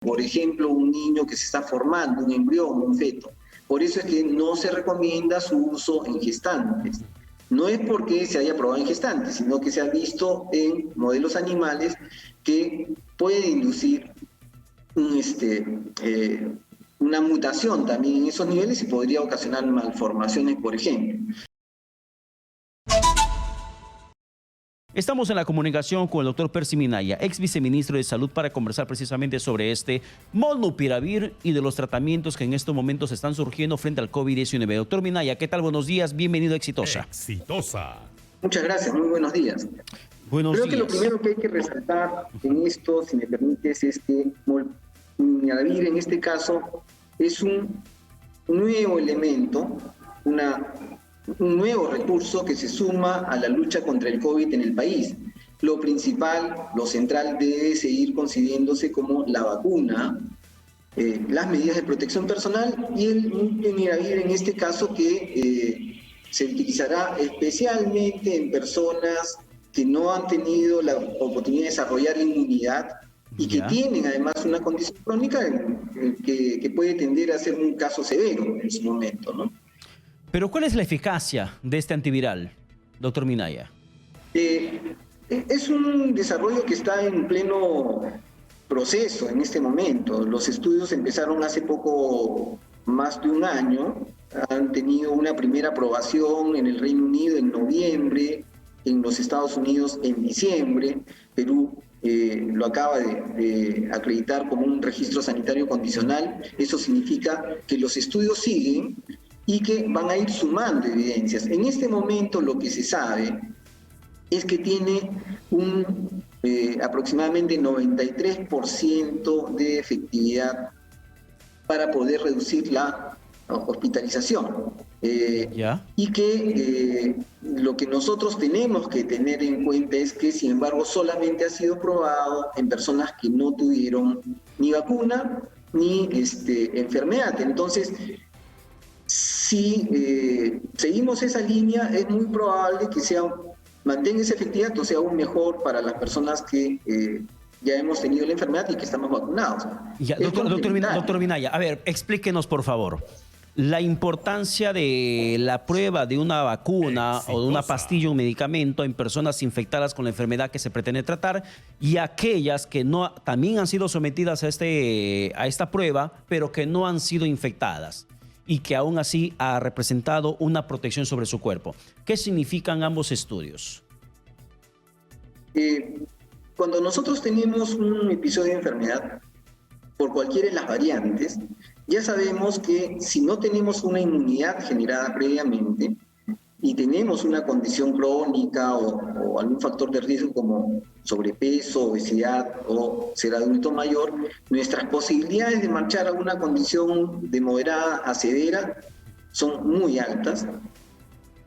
por ejemplo, un niño que se está formando, un embrión, un feto. Por eso es que no se recomienda su uso en gestantes. No es porque se haya probado en gestantes, sino que se ha visto en modelos animales que puede inducir una mutación también en esos niveles y podría ocasionar malformaciones, por ejemplo. Estamos en la comunicación con el doctor Percy Minaya, ex viceministro de Salud, para conversar precisamente sobre este molnupiravir y de los tratamientos que en estos momentos están surgiendo frente al COVID-19. Doctor Minaya, ¿qué tal? Buenos días, bienvenido a Exitosa. Muchas gracias, muy buenos días. Buenos días. Creo que lo primero que hay que resaltar en esto, si me permites, es que molnupiravir en este caso es un nuevo elemento, un nuevo recurso que se suma a la lucha contra el COVID en el país. Lo principal, lo central debe seguir considerándose como la vacuna, las medidas de protección personal y el molnupiravir en este caso que se utilizará especialmente en personas que no han tenido la oportunidad de desarrollar inmunidad y que tienen además una condición crónica que puede tender a ser un caso severo en su momento, ¿no? Pero ¿cuál es la eficacia de este antiviral, doctor Minaya? Es un desarrollo que está en pleno proceso en este momento. Los estudios empezaron hace poco, más de un año. Han tenido una primera aprobación en el Reino Unido en noviembre, en los Estados Unidos en diciembre. Perú lo acaba de acreditar como un registro sanitario condicional. Eso significa que los estudios siguen y que van a ir sumando evidencias. En este momento lo que se sabe es que tiene un aproximadamente 93% de efectividad para poder reducir la hospitalización. Y que lo que nosotros tenemos que tener en cuenta es que, sin embargo, solamente ha sido probado en personas que no tuvieron ni vacuna ni enfermedad. Entonces, si seguimos esa línea, es muy probable que mantenga esa efectividad o sea aún mejor para las personas que ya hemos tenido la enfermedad y que estamos vacunados. Doctor Minaya, a ver, explíquenos por favor la importancia de la prueba de una vacuna o de una pastilla o un medicamento en personas infectadas con la enfermedad que se pretende tratar y aquellas que no también han sido sometidas a esta prueba, pero que no han sido infectadas y que aún así ha representado una protección sobre su cuerpo. ¿Qué significan ambos estudios? Cuando nosotros tenemos un episodio de enfermedad, por cualquiera de las variantes, ya sabemos que si no tenemos una inmunidad generada previamente y tenemos una condición crónica o algún factor de riesgo como sobrepeso, obesidad o ser adulto mayor, nuestras posibilidades de marchar a una condición de moderada a severa son muy altas,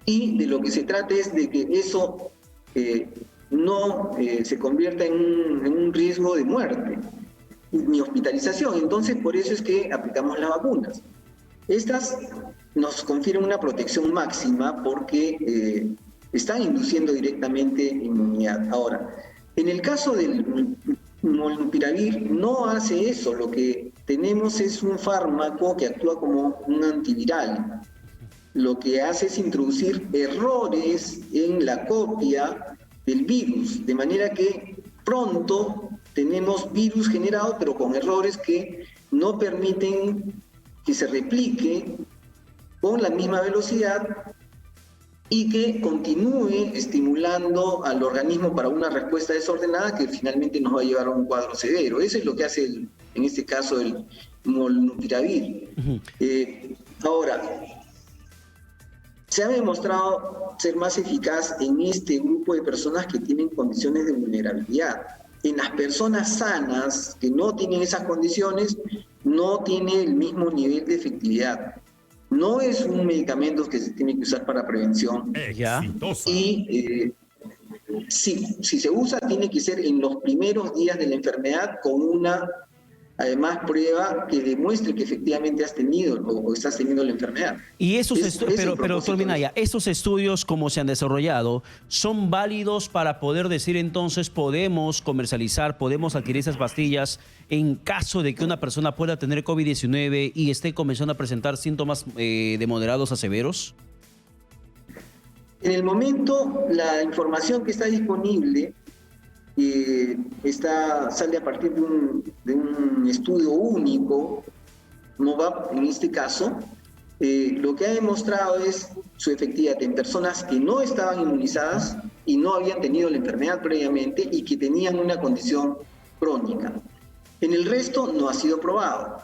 y de lo que se trata es de que eso no se convierta en un riesgo de muerte ni hospitalización. Entonces, por eso es que aplicamos las vacunas. Estas nos confieren una protección máxima porque están induciendo directamente inmunidad. Ahora, en el caso del molnupiravir no hace eso. Lo que tenemos es un fármaco que actúa como un antiviral. Lo que hace es introducir errores en la copia del virus, de manera que pronto tenemos virus generado, pero con errores que no permiten que se replique con la misma velocidad y que continúe estimulando al organismo para una respuesta desordenada que finalmente nos va a llevar a un cuadro severo. Eso es lo que hace, en este caso, el molnupiravir. Ahora, se ha demostrado ser más eficaz en este grupo de personas que tienen condiciones de vulnerabilidad. En las personas sanas que no tienen esas condiciones, no tiene el mismo nivel de efectividad. No es un medicamento que se tiene que usar para prevención. Y si se usa, tiene que ser en los primeros días de la enfermedad con una además prueba que demuestre que efectivamente has tenido o estás teniendo la enfermedad. Y pero doctor Minaya, ¿estos estudios como se han desarrollado son válidos para poder decir entonces podemos comercializar, podemos adquirir esas pastillas en caso de que una persona pueda tener COVID-19 y esté comenzando a presentar síntomas de moderados a severos? En el momento, la información que está disponible sale a partir de un estudio único, MOVAP en este caso. Lo que ha demostrado es su efectividad en personas que no estaban inmunizadas y no habían tenido la enfermedad previamente y que tenían una condición crónica. En el resto no ha sido probado.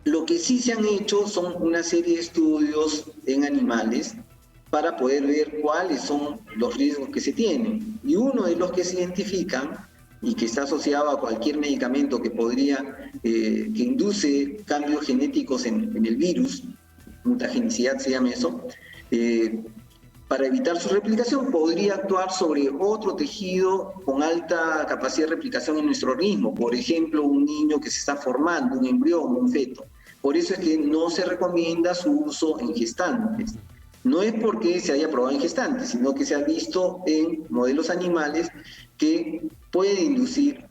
Lo que sí se han hecho son una serie de estudios en animales para poder ver cuáles son los riesgos que se tienen. Y uno de los que se identifican y que está asociado a cualquier medicamento que que induce cambios genéticos en el virus, mutagenicidad se llama eso, para evitar su replicación podría actuar sobre otro tejido con alta capacidad de replicación en nuestro organismo, por ejemplo, un niño que se está formando, un embrión, un feto. Por eso es que no se recomienda su uso en gestantes. No es porque se haya probado en gestantes, sino que se ha visto en modelos animales que puede inducir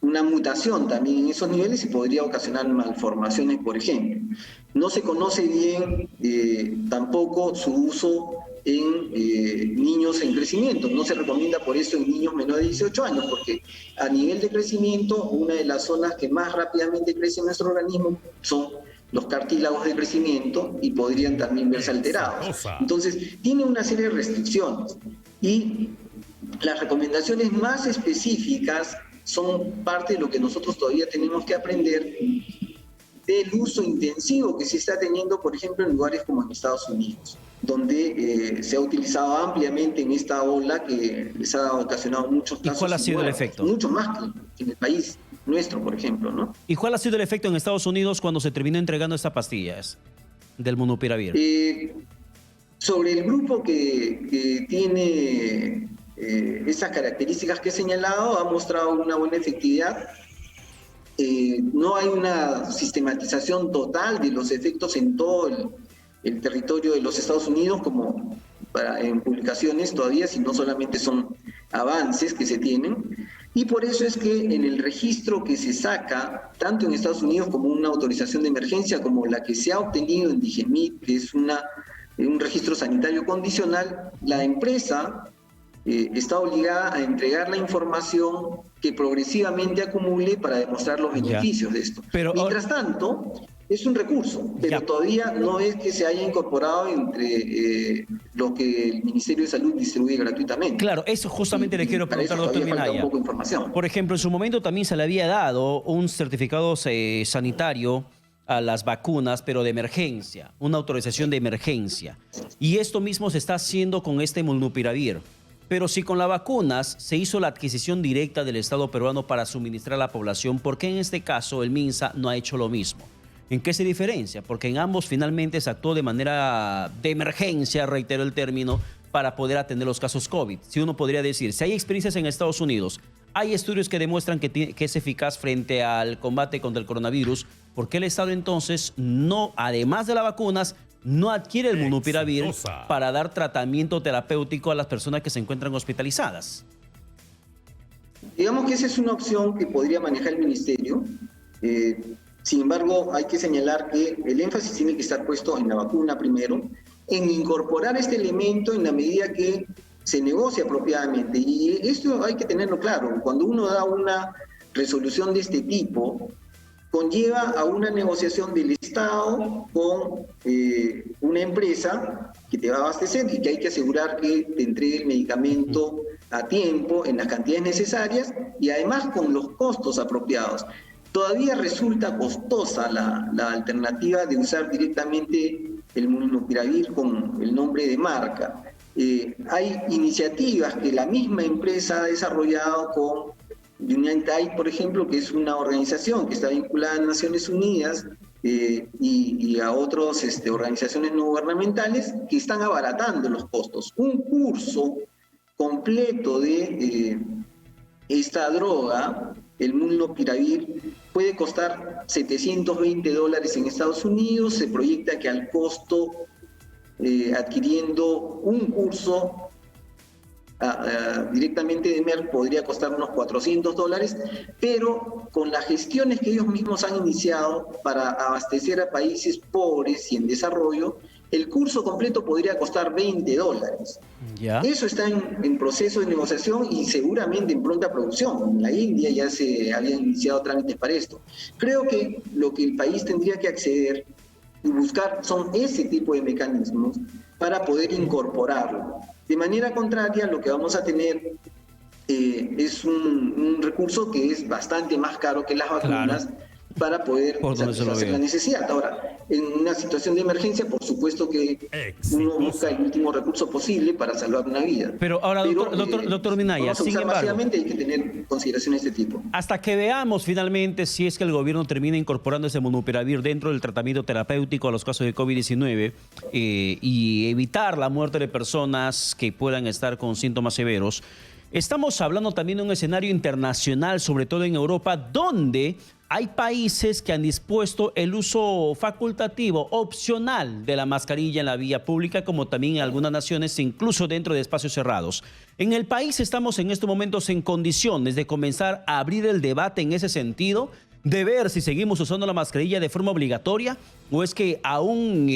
una mutación también en esos niveles y podría ocasionar malformaciones, por ejemplo. No se conoce bien tampoco su uso en niños en crecimiento. No se recomienda por eso en niños menores de 18 años, porque a nivel de crecimiento, una de las zonas que más rápidamente crece en nuestro organismo son los cartílagos de crecimiento y podrían también verse alterados. Entonces, tiene una serie de restricciones y las recomendaciones más específicas son parte de lo que nosotros todavía tenemos que aprender del uso intensivo que se está teniendo, por ejemplo, en lugares como en Estados Unidos, donde se ha utilizado ampliamente en esta ola que les ha ocasionado muchos casos. ¿Y cuál ha sido el efecto? Mucho más que en el país nuestro, por ejemplo, ¿no? ¿Y cuál ha sido el efecto en Estados Unidos cuando se terminó entregando estas pastillas del molnupiravir? Sobre el grupo que tiene esas características que he señalado, ha mostrado una buena efectividad. No hay una sistematización total de los efectos en todo el territorio de los Estados Unidos como en publicaciones todavía, sino solamente son avances que se tienen. Y por eso es que en el registro que se saca, tanto en Estados Unidos como una autorización de emergencia, como la que se ha obtenido en Digemit, que es un registro sanitario condicional, la empresa está obligada a entregar la información que progresivamente acumule para demostrar los beneficios de esto. Mientras tanto, es un recurso, pero todavía no es que se haya incorporado entre lo que el Ministerio de Salud distribuye gratuitamente. Claro, eso justamente le quiero preguntar, doctor Minaya. Un poco de información. Por ejemplo, en su momento también se le había dado un certificado sanitario a las vacunas, pero de emergencia, una autorización de emergencia. Y esto mismo se está haciendo con este molnupiravir. Pero si con las vacunas se hizo la adquisición directa del Estado peruano para suministrar a la población, ¿por qué en este caso el MINSA no ha hecho lo mismo? ¿En qué se diferencia? Porque en ambos finalmente se actuó de manera de emergencia, reitero el término, para poder atender los casos COVID. Si uno podría decir, si hay experiencias en Estados Unidos, hay estudios que demuestran que es eficaz frente al combate contra el coronavirus, ¿por qué el Estado entonces no, además de las vacunas, no adquiere el molnupiravir para dar tratamiento terapéutico a las personas que se encuentran hospitalizadas? Digamos que esa es una opción que podría manejar el Ministerio. Sin embargo, hay que señalar que el énfasis tiene que estar puesto en la vacuna primero, en incorporar este elemento en la medida que se negocia apropiadamente. Y esto hay que tenerlo claro. Cuando uno da una resolución de este tipo, conlleva a una negociación del Estado con una empresa que te va a abastecer y que hay que asegurar que te entregue el medicamento a tiempo, en las cantidades necesarias y además con los costos apropiados. Todavía resulta costosa la alternativa de usar directamente el molnupiravir con el nombre de marca. Hay iniciativas que la misma empresa ha desarrollado con UNITAID, por ejemplo, que es una organización que está vinculada a Naciones Unidas y a otras organizaciones no gubernamentales que están abaratando los costos. Un curso completo de esta droga el molnupiravir puede costar $720 en Estados Unidos. Se proyecta que al costo, adquiriendo un curso directamente de Merck, podría costar unos $400, pero con las gestiones que ellos mismos han iniciado para abastecer a países pobres y en desarrollo, el curso completo podría costar $20. ¿Ya? Eso está en proceso de negociación y seguramente en pronta producción. En la India ya se habían iniciado trámites para esto. Creo que lo que el país tendría que acceder y buscar son ese tipo de mecanismos para poder incorporarlo. De manera contraria, lo que vamos a tener es un recurso que es bastante más caro que las vacunas, claro, para poder satisfacer la necesidad. Ahora, en una situación de emergencia, por supuesto que uno busca el último recurso posible para salvar una vida. Pero ahora, doctor Minaya, sin embargo, hay que tener consideraciones de este tipo. Hasta que veamos finalmente si es que el gobierno termina incorporando ese molnupiravir dentro del tratamiento terapéutico a los casos de COVID-19 y evitar la muerte de personas que puedan estar con síntomas severos, estamos hablando también de un escenario internacional, sobre todo en Europa, donde hay países que han dispuesto el uso facultativo, opcional, de la mascarilla en la vía pública, como también en algunas naciones, incluso dentro de espacios cerrados. En el país estamos en estos momentos en condiciones de comenzar a abrir el debate en ese sentido, de ver si seguimos usando la mascarilla de forma obligatoria o es que aún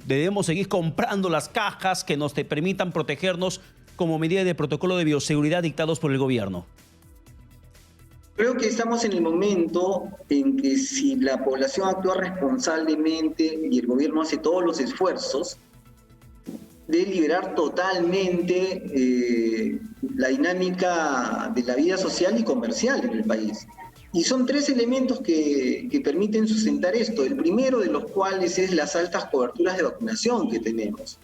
debemos seguir comprando las cajas que nos permitan protegernos como medida de protocolo de bioseguridad dictados por el gobierno. Creo que estamos en el momento en que si la población actúa responsablemente y el gobierno hace todos los esfuerzos de liberar totalmente la dinámica de la vida social y comercial en el país. Y son tres elementos que permiten sustentar esto. El primero de los cuales es las altas coberturas de vacunación que tenemos.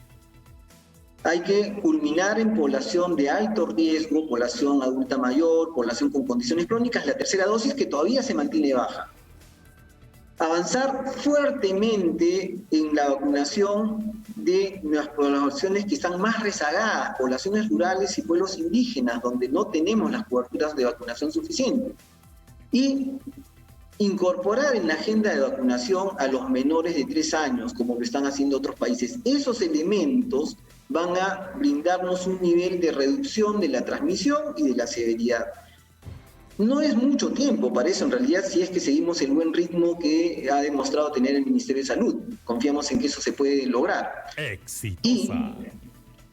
Hay que culminar en población de alto riesgo, población adulta mayor, población con condiciones crónicas, la tercera dosis que todavía se mantiene baja. Avanzar fuertemente en la vacunación de las poblaciones que están más rezagadas, poblaciones rurales y pueblos indígenas, donde no tenemos las coberturas de vacunación suficientes. Y incorporar en la agenda de vacunación a los menores de 3 años, como lo están haciendo otros países. Esos elementos van a brindarnos un nivel de reducción de la transmisión y de la severidad. No es mucho tiempo para eso, en realidad, si es que seguimos el buen ritmo que ha demostrado tener el Ministerio de Salud. Confiamos en que eso se puede lograr. Exitosa. Y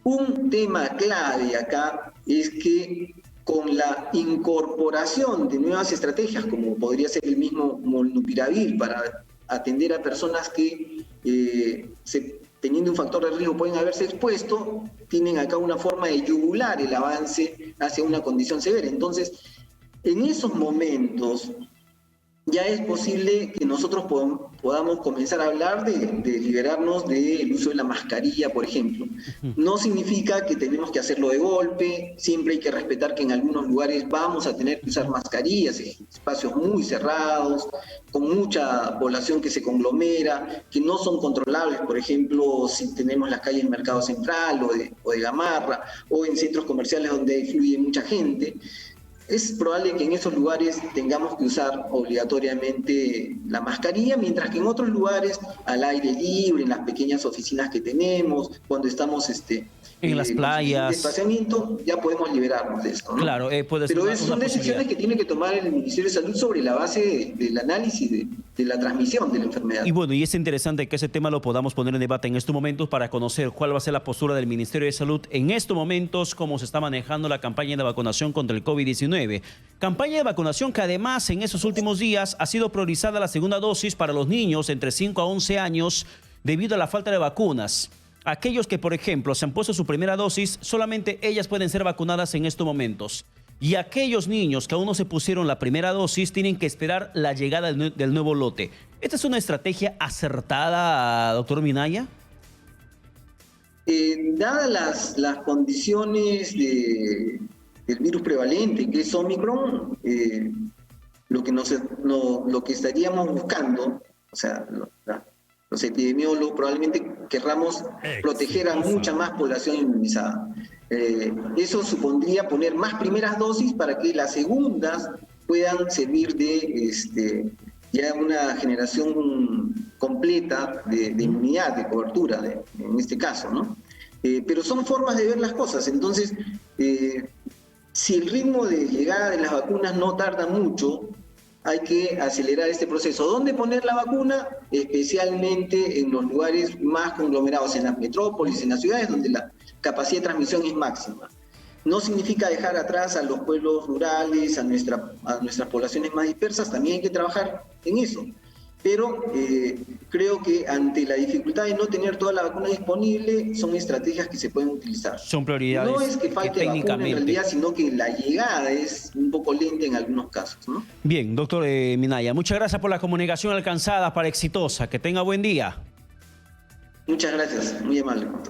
un tema clave acá es que con la incorporación de nuevas estrategias, como podría ser el mismo molnupiravir para atender a personas que teniendo un factor de riesgo pueden haberse expuesto, tienen acá una forma de yugular el avance hacia una condición severa. Entonces, en esos momentos ya es posible que nosotros podamos comenzar a hablar de liberarnos del uso de la mascarilla, por ejemplo. No significa que tenemos que hacerlo de golpe, siempre hay que respetar que en algunos lugares vamos a tener que usar mascarillas, espacios muy cerrados, con mucha población que se conglomera, que no son controlables, por ejemplo, si tenemos las calles Mercado Central o de Gamarra, o en centros comerciales donde fluye mucha gente. Es probable que en esos lugares tengamos que usar obligatoriamente la mascarilla, mientras que en otros lugares, al aire libre, en las pequeñas oficinas que tenemos, cuando estamos en las playas, desplazamiento, ya podemos liberarnos de esto, ¿no? Claro, puede ser. Pero son decisiones que tiene que tomar el Ministerio de Salud sobre la base del análisis de la transmisión de la enfermedad. Y bueno, y es interesante que ese tema lo podamos poner en debate en estos momentos para conocer cuál va a ser la postura del Ministerio de Salud en estos momentos, cómo se está manejando la campaña de vacunación contra el COVID-19. Campaña de vacunación que además en esos últimos días ha sido priorizada la segunda dosis para los niños entre 5 a 11 años debido a la falta de vacunas. Aquellos que, por ejemplo, se han puesto su primera dosis, solamente ellas pueden ser vacunadas en estos momentos. Y aquellos niños que aún no se pusieron la primera dosis tienen que esperar la llegada del nuevo lote. ¿Esta es una estrategia acertada, doctor Minaya? Dadas las condiciones del virus prevalente, que es Omicron, lo que estaríamos buscando, o sea, los epidemiólogos probablemente querramos proteger a mucha más población inmunizada. Eso supondría poner más primeras dosis para que las segundas puedan servir de ya una generación completa de inmunidad, de cobertura, en este caso, ¿no? Pero son formas de ver las cosas. Entonces, si el ritmo de llegada de las vacunas no tarda mucho, hay que acelerar este proceso. ¿Dónde poner la vacuna? Especialmente en los lugares más conglomerados, en las metrópolis, en las ciudades donde la capacidad de transmisión es máxima. No significa dejar atrás a los pueblos rurales, a nuestras poblaciones más dispersas, también hay que trabajar en eso. Pero creo que ante la dificultad de no tener toda la vacuna disponible, son estrategias que se pueden utilizar. Son prioridades. No es que falte vacuna en realidad, sino que la llegada es un poco lenta en algunos casos, ¿no? Bien, doctor Minaya, muchas gracias por la comunicación alcanzada para Exitosa. Que tenga buen día. Muchas gracias, muy amable.